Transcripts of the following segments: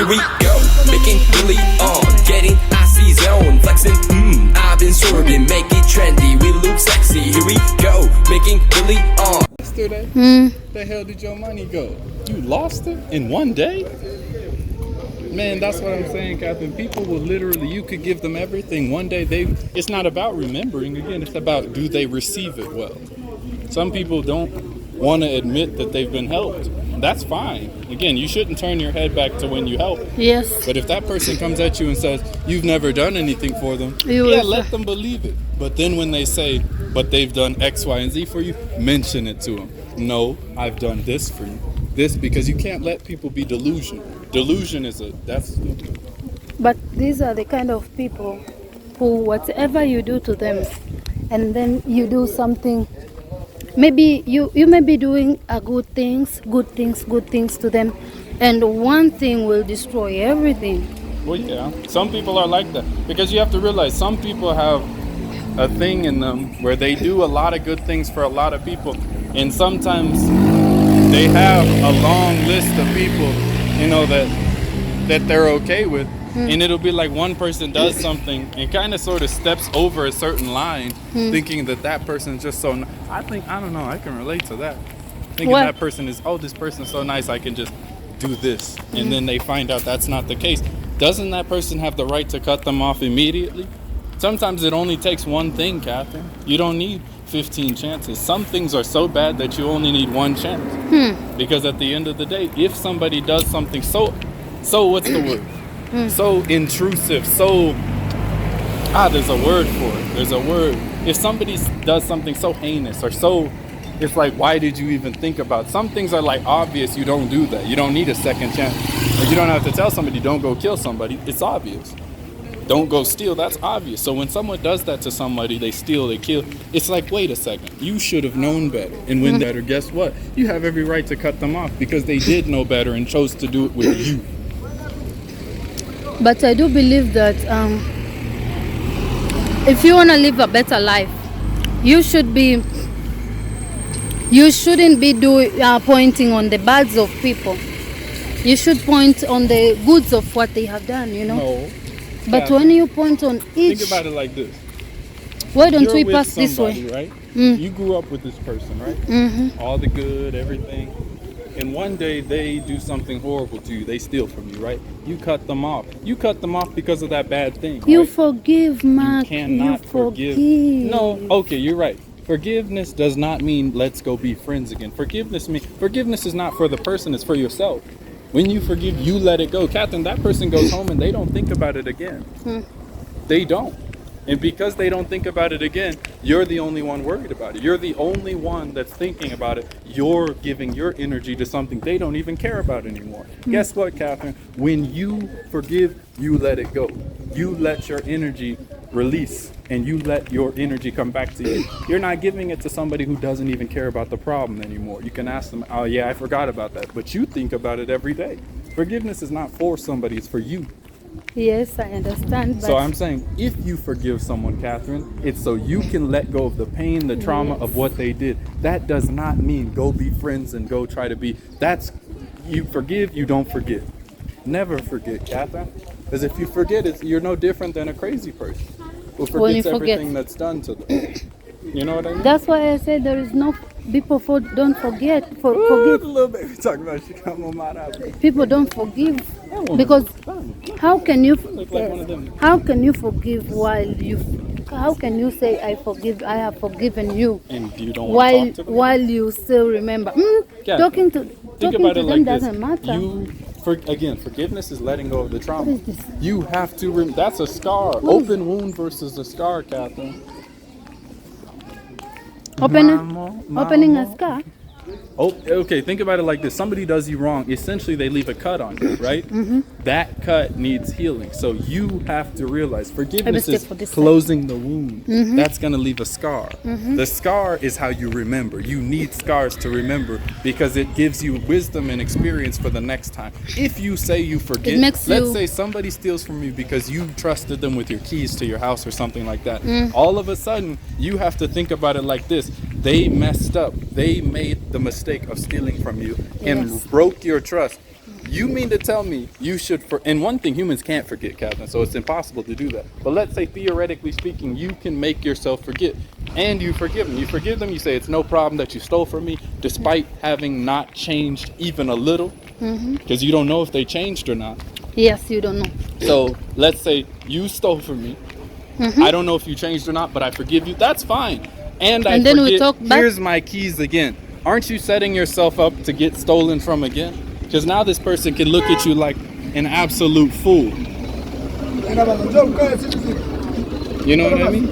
Here we go, making Billy on, getting icy zone, flexing, I've been swerving, make it trendy, we look sexy. Here we go, making Billy on. Yesterday, the hell did your money go? You lost it in one day? Man, that's what I'm saying, Captain. People will literally, you could give them everything. One day, it's not about remembering. Again, it's about, do they receive it well? Some people don't want to admit that they've been helped. That's fine. Again, you shouldn't turn your head back to when you help. Yes. But if that person comes at you and says, you've never done anything for them, let them believe it. But then when they say, but they've done X, Y, and Z for you, mention it to them. No, I've done this for you. This, because you can't let people be delusional. Delusion that's stupid. But these are the kind of people who, whatever you do to them, and then you do something, maybe you may be doing good things to them, and one thing will destroy everything. Well, yeah, some people are like that, because you have to realize some people have a thing in them where they do a lot of good things for a lot of people, and sometimes they have a long list of people, that they're okay with, and it'll be like one person does something and kind of sort of steps over a certain line, thinking that person is just so I don't know, I can relate to that. Thinking that person is, this person's so nice, I can just do this, and then they find out that's not the case. Doesn't that person have the right to cut them off immediately? Sometimes it only takes one thing, Catherine. You don't need 15 chances. Some things are so bad that you only need one chance. Because at the end of the day, if somebody does something so what's the word? So intrusive, there's a word for it. There's a word. If somebody does something so heinous or so, it's like, why did you even think about it? Some things are like obvious, you don't do that. You don't need a second chance. Or you don't have to tell somebody, don't go kill somebody. It's obvious. Don't go steal, that's obvious. So when someone does that to somebody, they steal, they kill, it's like, wait a second, you should have known better. And when better, guess what? You have every right to cut them off because they did know better and chose to do it with you. But I do believe that if you want to live a better life, you shouldn't be pointing on the bads of people. You should point on the goods of what they have done, No. But when you point on each... Think about it like this. Why don't we pass this way? Right? You grew up with this person, right? All the good, everything. And one day they do something horrible to you. They steal from you, right? You cut them off. You cut them off because of that bad thing, You right? forgive, Mark. You cannot forgive. No, okay, you're right. Forgiveness does not mean let's go be friends again. Forgiveness is not for the person, it's for yourself. When you forgive, you let it go. Catherine, that person goes home and they don't think about it again. They don't. And because they don't think about it again, you're the only one worried about it. You're the only one that's thinking about it. You're giving your energy to something they don't even care about anymore. Guess what, Catherine? When you forgive, you let it go. You let your energy release and you let your energy come back to you. You're not giving it to somebody who doesn't even care about the problem anymore. You can ask them, oh yeah, I forgot about that. But you think about it every day. Forgiveness is not for somebody, it's for you. Yes, I understand. But So I'm saying, if you forgive someone, Catherine, it's so you can let go of the pain, the trauma of what they did. That does not mean go be friends and go try to be. You forgive, you don't forget. Never forget, Catherine. Because if you forget, you're no different than a crazy person who forgets everything that's done to them. You know what I mean? That's why I said there is no people don't forget. The little baby talking about she come on my house. People don't forgive because how can you forgive how can you say I have forgiven you and you don't want to talk to them? while you still remember talking to them like doesn't matter. Forgiveness is letting go of the trauma. What is this? You have to that's a scar. Open wound versus a scar, Catherine. Opening a scar. Oh, okay, think about it like this. Somebody does you wrong. Essentially, they leave a cut on you, right? That cut needs healing. So you have to realize forgiveness is closing the wound. That's going to leave a scar. The scar is how you remember. You need scars to remember because it gives you wisdom and experience for the next time. If you say you forget, let's say somebody steals from you because you trusted them with your keys to your house or something like that. All of a sudden, you have to think about it like this. They messed up. They made the mistake of stealing from you and broke your trust. You mean to tell me you should, and one thing, humans can't forget, Catherine, so it's impossible to do that. But let's say, theoretically speaking, you can make yourself forget, and you forgive them. You forgive them, you say, it's no problem that you stole from me, despite having not changed even a little, because you don't know if they changed or not. Yes, you don't know. So let's say you stole from me. I don't know if you changed or not, but I forgive you. That's fine. And I then forget, we talk back. here's my keys again. Aren't you setting yourself up to get stolen from again? Because now this person can look at you like an absolute fool. You know what I mean?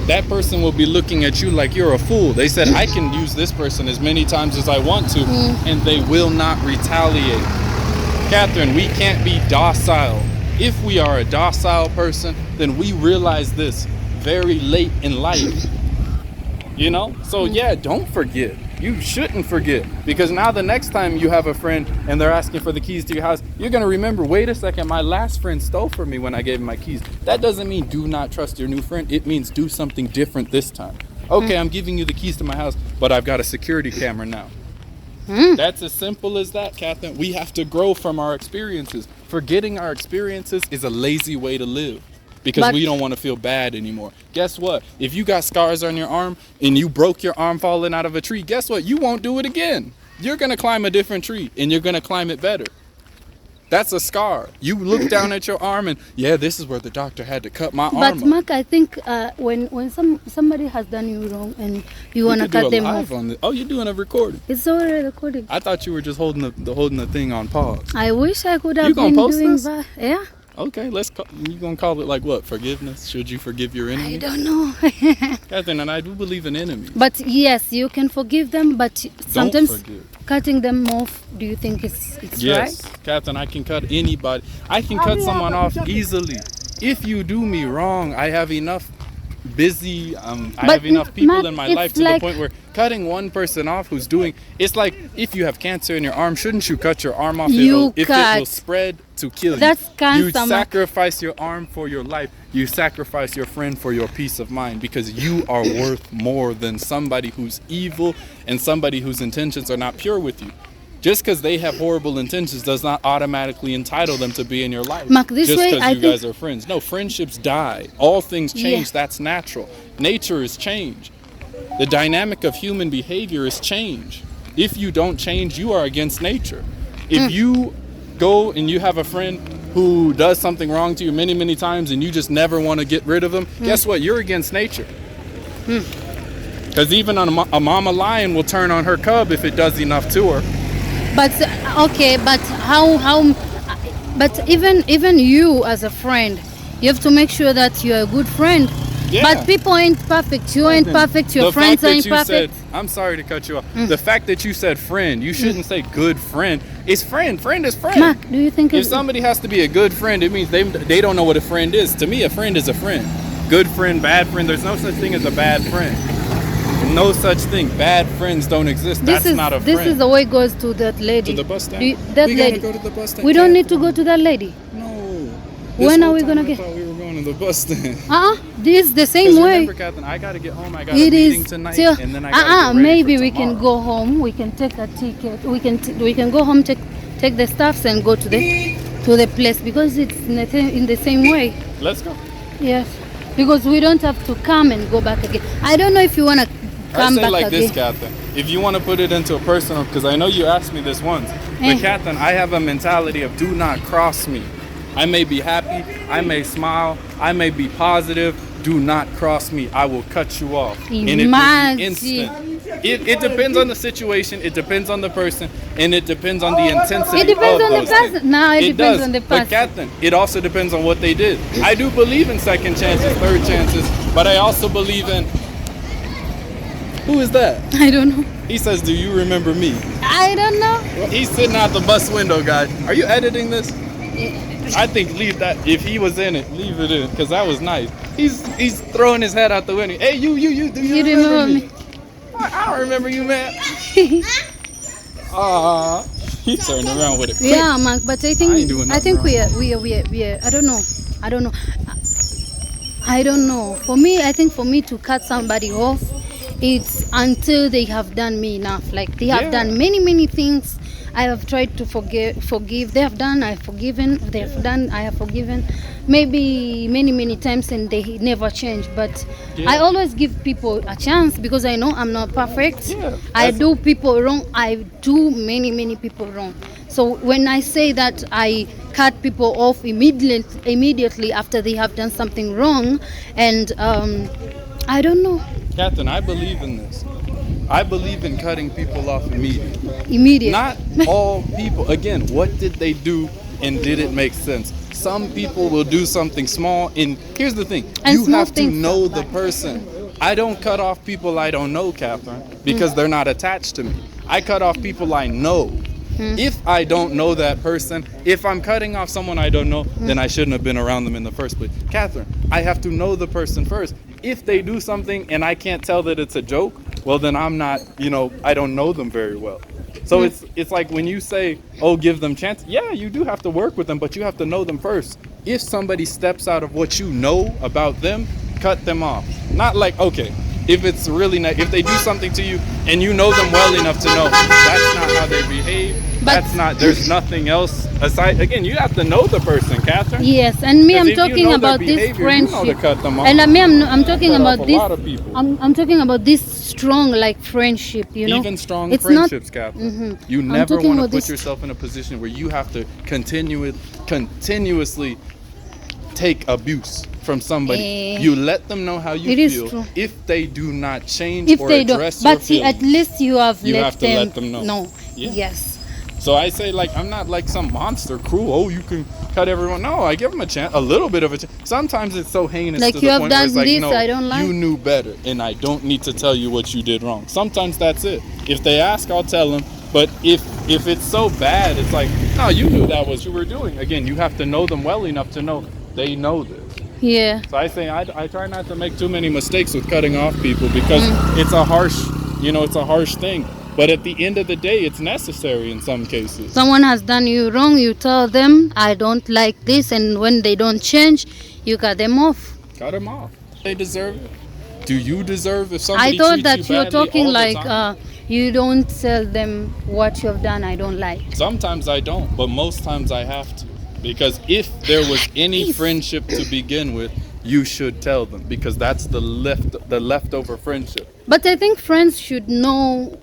That person will be looking at you like you're a fool. They said, I can use this person as many times as I want to, and they will not retaliate. Catherine, we can't be docile. If we are a docile person, then we realize this very late in life. You know? So yeah, don't forget. You shouldn't forget, because now the next time you have a friend and they're asking for the keys to your house, you're going to remember, wait a second, my last friend stole from me when I gave him my keys. That doesn't mean do not trust your new friend. It means do something different this time. Okay, I'm giving you the keys to my house, but I've got a security camera now. That's as simple as that, Catherine. We have to grow from our experiences. Forgetting our experiences is a lazy way to live, because we don't want to feel bad anymore. Guess what? If you got scars on your arm and you broke your arm falling out of a tree, guess what? You won't do it again. You're going to climb a different tree, and you're going to climb it better. That's a scar. You look down at your arm and, yeah, this is where the doctor had to cut my arm But off. Mark, I think when somebody has done you wrong and you want to cut them off, Oh, you're doing a recording. it's already recording. I thought you were just holding the thing on pause. I wish I could have You gonna been post doing this? that. Yeah, Okay, you going to call it like what? Forgiveness? Should you forgive your I enemy? don't know. Catherine, and I do believe in enemies. But yes, you can forgive them, but sometimes Don't forgive. cutting them off, do you think it's Yes, right? Captain, I can cut anybody. I can cut someone off easily. If you do me wrong, I have enough I have enough people Matt, in my it's life to like- the point where cutting one person off who's doing, it's like if you have cancer in your arm, shouldn't you cut your arm off You if it cut. will spread to kill That's you? cancer, You Matt. sacrifice your arm for your life. You sacrifice your friend for your peace of mind, because you are worth more than somebody who's evil and somebody whose intentions are not pure with you. Just because they have horrible intentions does not automatically entitle them to be in your life. Mark, this just way, because I you think- guys are friends. No, friendships die. All things change. Yeah. That's natural. Nature is change. The dynamic of human behavior is change. If you don't change, you are against nature. If you go and you have a friend who does something wrong to you many, many times and you just never want to get rid of them, guess what? You're against nature. Because even a mama lion will turn on her cub if it does enough to her. But okay, but how? But even you as a friend, you have to make sure that you're a good friend. Yeah. But people ain't perfect. You ain't perfect. Your The friends fact that ain't you perfect. said, I'm sorry to cut you off. The fact that you said friend, you shouldn't say good friend. It's friend. Friend is friend. Mark, do you think If it's somebody has to be a good friend, it means they don't know what a friend is. To me, a friend is a friend. Good friend, bad friend. There's no such thing as a bad friend. No such thing. Bad friends don't exist. That's not a friend. This is the way it goes to that lady. To the bus stand? That We gotta lady. go to the bus stand, We don't need to Catherine. go to that lady. No. When are we This whole gonna time I get- thought we were going to the bus stand. This the same Because way. remember, Catherine, I gotta get home. I got a It meeting is tonight, till and then I gotta get ready maybe for we can tomorrow. go home. We can take a ticket. We can go home, take the stuffs and go to the place, because it's in the same way. Let's go. Yes, because we don't have to come and go back again. I don't know if you wanna I come say back like again. this, Catherine. If you want to put it into a personal, because I know you asked me this once, but Catherine, I have a mentality of do not cross me. I may be happy, I may smile, I may be positive. Do not cross me. I will cut you off. And it will Imagine. be instant. It depends on the situation, it depends on the person, and it depends on the intensity. It depends of on the those person. things. No, it depends does. on the But person. Catherine, it also depends on what they did. I do believe in second chances, third chances, but I also believe in. Who is that? I don't know. He says, "Do you remember me?" I don't know. He's sitting out the bus window, guys. Are you editing this? I think leave that. If he was in it, leave it in, because that was nice. He's throwing his head out the window. Hey, you, do you remember me? I don't remember you, man. He turned around with it quick. Yeah, Mark, but I think I ain't doing nothing we are I don't know. I don't know. For me, I think for me to cut somebody off, it's until they have done me enough. Like they have Yeah. done many things. I have tried to forgive. They have done, I've forgiven. They have done, I have forgiven. Maybe many times, and they never change. But Yeah. I always give people a chance because I know I'm not perfect. Yeah. I do people wrong. I do many people wrong. So when I say that I cut people off immediately after they have done something wrong, and I don't know, Catherine, I believe in this. I believe in cutting people off immediately. immediate. Not all people. Again, what did they do and did it make sense? Some people will do something small, and here's the thing. And You small have to things know come the back. person. I don't cut off people I don't know, Catherine, because they're not attached to me. I cut off people I know. If I don't know that person, if I'm cutting off someone I don't know, then I shouldn't have been around them in the first place. Catherine, I have to know the person first. If they do something and I can't tell that it's a joke, well then I'm not, I don't know them very well. So it's like when you say, oh, give them chance. Yeah, you do have to work with them, but you have to know them first. If somebody steps out of what you know about them, cut them off. Not like, okay, if it's really if they do something to you and you know them well enough to know that's not how they behave. But- There's nothing else aside. Again, you have to know the person, Catherine. Yes, and me, 'Cause I'm if you talking know their about this behavior, you know to friendship. cut them off. And I'm talking Cut about off a this. lot of people. I'm talking about this strong like friendship. Even strong It's friendships, not, Catherine. You I'm never talking want to about put this- yourself in a position where you have to continuously take abuse from somebody. Eh, You let them know how you it is feel. true. If they do not change if or they don't, address your but see, at feelings. least you have You let have to them let them know. know. Yeah. Yes. So I say, like, I'm not like some monster, cruel. Oh, you can cut everyone. No, I give them a chance, a little bit of a chance. Sometimes it's so heinous Like, to you the have point where done it's like, this, no, I don't like. you knew better, and I don't need to tell you what you did wrong. Sometimes that's it. If they ask, I'll tell them. But if it's so bad, it's like, no, you knew that was what you were doing. Again, you have to know them well enough to know they know this. Yeah. So I say I try not to make too many mistakes with cutting off people because it's a harsh thing. But at the end of the day, it's necessary in some cases. Someone has done you wrong, you tell them, I don't like this, and when they don't change, you cut them off. Cut them off. They deserve it. Do you deserve if I somebody thought treats that you you're badly talking all the like time? you don't tell them what you have done, I don't like. Sometimes I don't, but most times I have to. Because if there was any friendship to begin with, you should tell them because that's the leftover friendship. But I think friends should know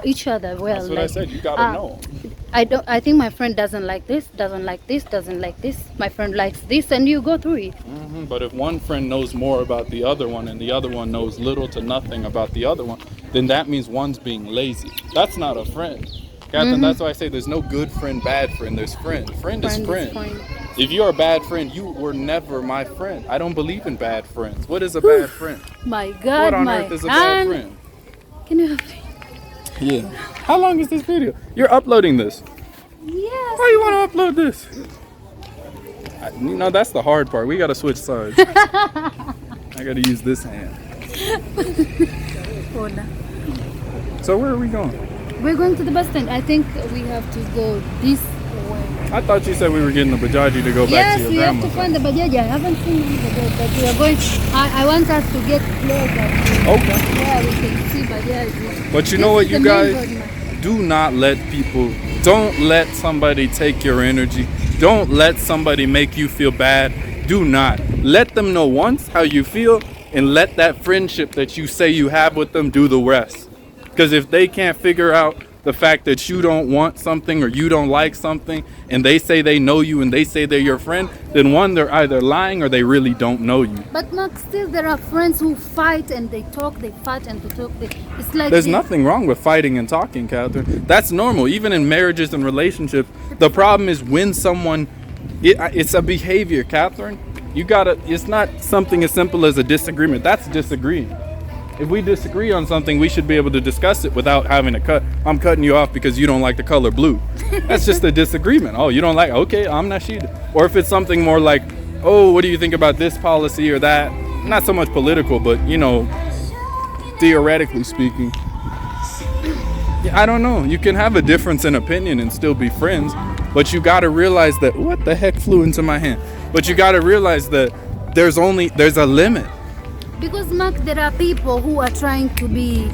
each other well. That's what I like, said. You gotta know. I think my friend doesn't like this, doesn't like this, doesn't like this. My friend likes this, and you go through it. But if one friend knows more about the other one and the other one knows little to nothing about the other one, then that means one's being lazy. That's not a friend. Catherine, that's why I say there's no good friend, bad friend. There's friend. Friend is friend. If you're a bad friend, you were never my friend. I don't believe in bad friends. What is a bad friend? My God, What on my earth is a bad hand. friend? Can you help me? Yeah. How long is this video? You're uploading this. Yes. Why you want to upload this? That's the hard part. We got to switch sides. I got to use this hand. So where are we going? We're going to the bus stand. I think we have to go this way. I thought you said we were getting the Bajaji to go back Yes, to your we have to grandma's. find the Bajaj. I haven't seen any Bajaj, but we are going. I want us to get closer. Okay. Yeah, we can see Bajaj. But you know what, This is you the main guys? road, Do not let people, don't let somebody take your energy. Don't let somebody make you feel bad. Do not. Let them know once how you feel and let that friendship that you say you have with them do the rest. Because if they can't figure out the fact that you don't want something or you don't like something and they say they know you and they say they're your friend, then one, they're either lying or they really don't know you. But not still, there are friends who fight and they talk, they fight and they talk. It's like There's they- nothing wrong with fighting and talking, Catherine. That's normal, even in marriages and relationships. The problem is when someone, it's a behavior, Catherine. It's not something as simple as a disagreement. That's disagreeing. If we disagree on something, we should be able to discuss it without having to cut. I'm cutting you off because you don't like the color blue. That's just a disagreement. Oh, you don't like, okay, I'm Nashid. Or if it's something more like, oh, what do you think about this policy or that? Not so much political, but, theoretically speaking. I don't know. You can have a difference in opinion and still be friends, but you got to realize that, what the heck flew into my hand? But you got to realize that there's a limit. Because Mark, there are people who are trying to be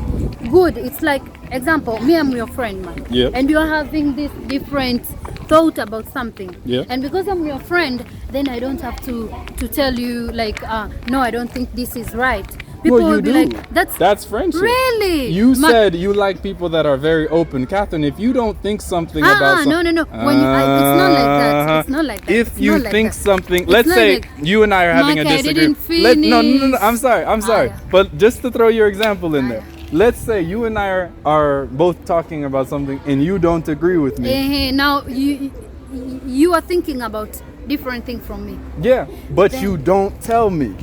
good. It's like, example, me, I'm your friend, Mark. Yeah. And you're having this different thought about something. Yeah. And because I'm your friend, then I don't have to tell you like, no, I don't think this is right. People Well, you will be do. like, that's friendship. really. You Mark, said you like people that are very open. Catherine, if you don't think something about no. When you, it's not like that. It's not like that. If It's you not like think that. something, It's let's not say like- you and I are having Mark, a I disagreement. didn't No. finish. I'm sorry. yeah. But just to throw your example in there. Yeah. Let's say you and I are both talking about something and you don't agree with me. Now you are thinking about different thing from me. Yeah, but Then- you don't tell me.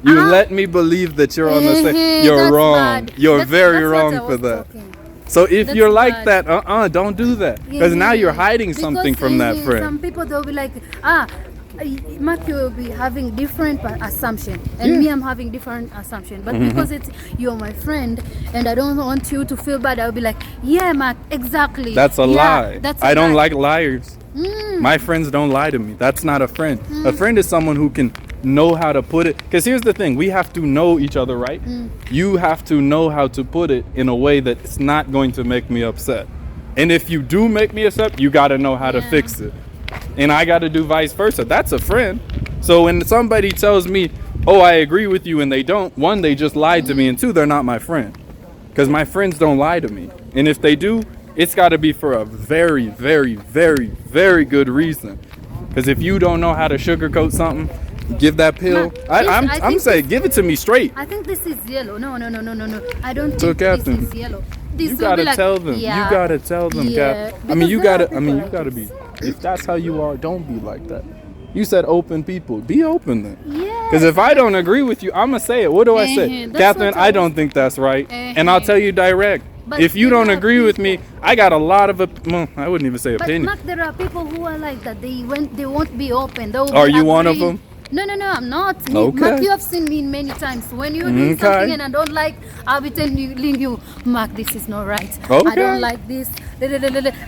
You Uh-huh. let me believe that you're on the same. You're That's wrong. bad. You're That's very what wrong I for was that. talking. So if That's you're like bad. that, don't do that. Because now you're hiding something Because, from that Some friend. people they'll be like, Mark, you will be having different assumption, and Yeah. Mm-hmm. me, I'm having different assumption. But because it's you're my friend, and I don't want you to feel bad, I'll be like, yeah, Mark, exactly. That's a Yeah, lie. That's a I don't lie. like liars. Mm. My friends don't lie to me. That's not a friend. A friend is someone who can know how to put it. Because here's the thing, we have to know each other, right? Mm. You have to know how to put it in a way that it's not going to make me upset. And if you do make me upset, you got to know how to Yeah. fix it. And I got to do vice versa. That's a friend. So when somebody tells me, oh, I agree with you, and they don't, one, they just lied to me, and two, they're not my friend. Because my friends don't lie to me. And if they do, it's got to be for a very, very, very, very good reason. Because if you don't know how to sugarcoat something, give that pill. Mark, I'm think saying, give it to me straight. I think this is yellow. No. I don't So, think this Catherine, is yellow. This You will gotta be like, tell them. yeah, You gotta tell them, yeah. Cap. I mean, you Because there gotta. are I mean, you people gotta like be. If that's how you are, don't be like that. You said open people. Be open then. Yeah. Because if I don't agree with you, I'ma say it. What do I say, That's Catherine? what I I don't think that's right, and I'll Uh-huh. tell you direct. But If you there don't are agree with me, people- I got a lot of. Well, I wouldn't even say But opinion. Mark, there are people who are like that. They won't be open. They'll Are be you one of agreeing. them? No, I'm not. Me, Okay. Mark, you have seen me many times. When you're doing Okay. something and I don't like, I'll be telling you, Mark, this is not right. I Okay. don't like this.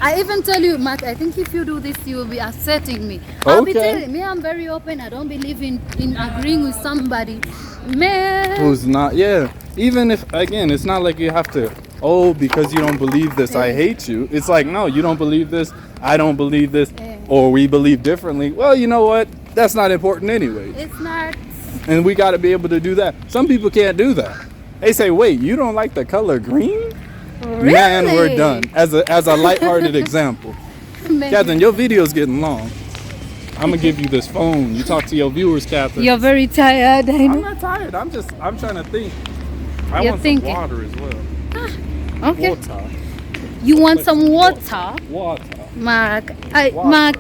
I even tell you, Mark, I think if you do this, you will be upsetting me. I'll be Okay. telling me, I'm very open. I don't believe in agreeing with somebody. Man. Who's not? Yeah. Even if, again, it's not like you have to. Oh, because you don't believe this, I hate you. It's like, no, you don't believe this, I don't believe this, or we believe differently. Well, you know what? That's not important anyway. It's not. And we got to be able to do that. Some people can't do that. They say, wait, you don't like the color green? Really? Man, we're done. As a lighthearted example. Man. Catherine, your video's getting long. I'm going to give you this phone. You talk to your viewers, Catherine. You're very tired, I I'm know. not tired. I'm trying to think. I You're want thinking. some water as well. Okay. Water. You want some water? Water. Mark, Water. Mark,